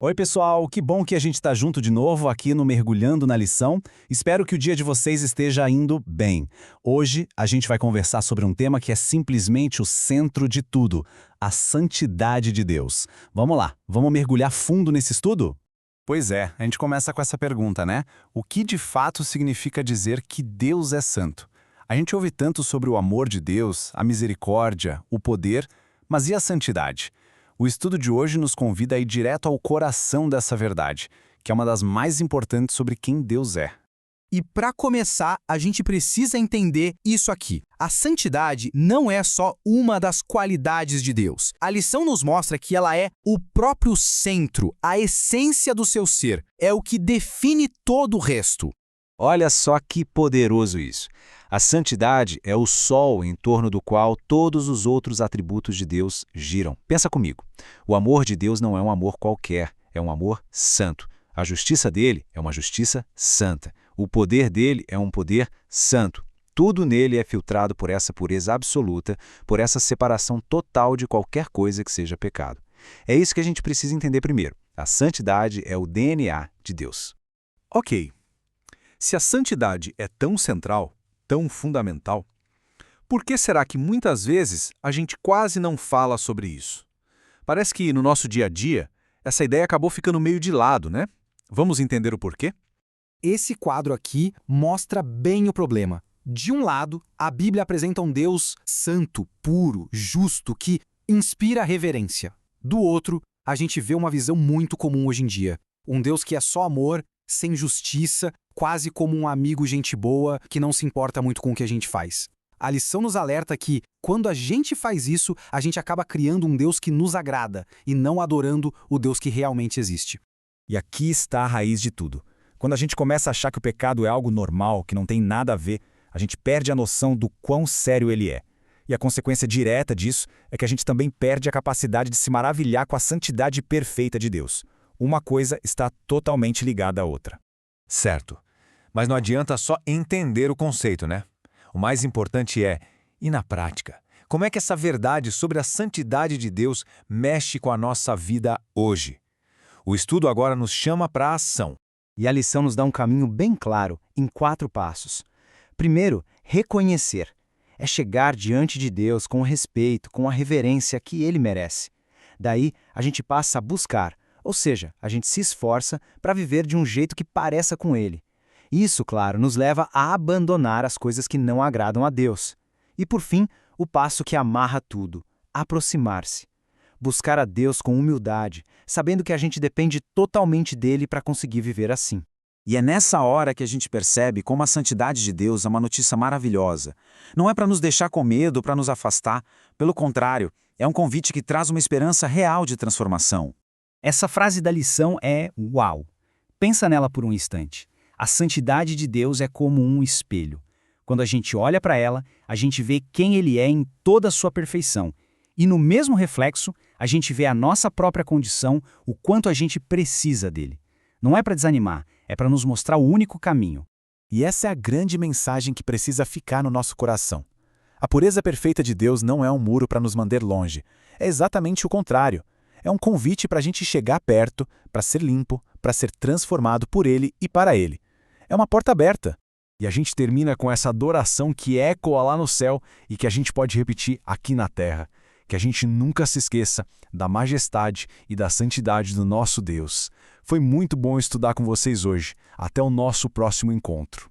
Oi, pessoal, que bom que a gente está junto de novo aqui no Mergulhando na Lição. Espero que o dia de vocês esteja indo bem. Hoje a gente vai conversar sobre um tema que é simplesmente o centro de tudo, a santidade de Deus. Vamos lá, vamos mergulhar fundo nesse estudo? Pois é, a gente começa com essa pergunta, né? O que de fato significa dizer que Deus é santo? A gente ouve tanto sobre o amor de Deus, a misericórdia, o poder, mas e a santidade? O estudo de hoje nos convida a ir direto ao coração dessa verdade, que é uma das mais importantes sobre quem Deus é. E para começar, a gente precisa entender isso aqui. A santidade não é só uma das qualidades de Deus. A lição nos mostra que ela é o próprio centro, a essência do seu ser. É o que define todo o resto. Olha só que poderoso isso. A santidade é o sol em torno do qual todos os outros atributos de Deus giram. Pensa comigo. O amor de Deus não é um amor qualquer, é um amor santo. A justiça dele é uma justiça santa. O poder dele é um poder santo. Tudo nele é filtrado por essa pureza absoluta, por essa separação total de qualquer coisa que seja pecado. É isso que a gente precisa entender primeiro. A santidade é o DNA de Deus. Ok. Se a santidade é tão central, tão fundamental, por que será que muitas vezes a gente quase não fala sobre isso? Parece que no nosso dia a dia, essa ideia acabou ficando meio de lado, né? Vamos entender o porquê? Esse quadro aqui mostra bem o problema. De um lado, a Bíblia apresenta um Deus santo, puro, justo, que inspira reverência. Do outro, a gente vê uma visão muito comum hoje em dia. Um Deus que é só amor, sem justiça, quase como um amigo gente boa que não se importa muito com o que a gente faz. A lição nos alerta que, quando a gente faz isso, a gente acaba criando um Deus que nos agrada e não adorando o Deus que realmente existe. E aqui está a raiz de tudo. Quando a gente começa a achar que o pecado é algo normal, que não tem nada a ver, a gente perde a noção do quão sério ele é. E a consequência direta disso é que a gente também perde a capacidade de se maravilhar com a santidade perfeita de Deus. Uma coisa está totalmente ligada à outra. Certo. Mas não adianta só entender o conceito, né? O mais importante é, e na prática, como é que essa verdade sobre a santidade de Deus mexe com a nossa vida hoje? O estudo agora nos chama para a ação. E a lição nos dá um caminho bem claro, em 4 passos. Primeiro, reconhecer. É chegar diante de Deus com o respeito, com a reverência que Ele merece. Daí, a gente passa a buscar, ou seja, a gente se esforça para viver de um jeito que pareça com Ele. Isso, claro, nos leva a abandonar as coisas que não agradam a Deus. E, por fim, o passo que amarra tudo, aproximar-se. Buscar a Deus com humildade, sabendo que a gente depende totalmente dele para conseguir viver assim. E é nessa hora que a gente percebe como a santidade de Deus é uma notícia maravilhosa. Não é para nos deixar com medo, para nos afastar. Pelo contrário, é um convite que traz uma esperança real de transformação. Essa frase da lição é uau. Pensa nela por um instante. A santidade de Deus é como um espelho. Quando a gente olha para ela, a gente vê quem Ele é em toda a sua perfeição. E no mesmo reflexo, a gente vê a nossa própria condição, o quanto a gente precisa dele. Não é para desanimar, é para nos mostrar o único caminho. E essa é a grande mensagem que precisa ficar no nosso coração. A pureza perfeita de Deus não é um muro para nos manter longe. É exatamente o contrário. É um convite para a gente chegar perto, para ser limpo, para ser transformado por Ele e para Ele. É uma porta aberta. E a gente termina com essa adoração que ecoa lá no céu e que a gente pode repetir aqui na terra. Que a gente nunca se esqueça da majestade e da santidade do nosso Deus. Foi muito bom estudar com vocês hoje. Até o nosso próximo encontro.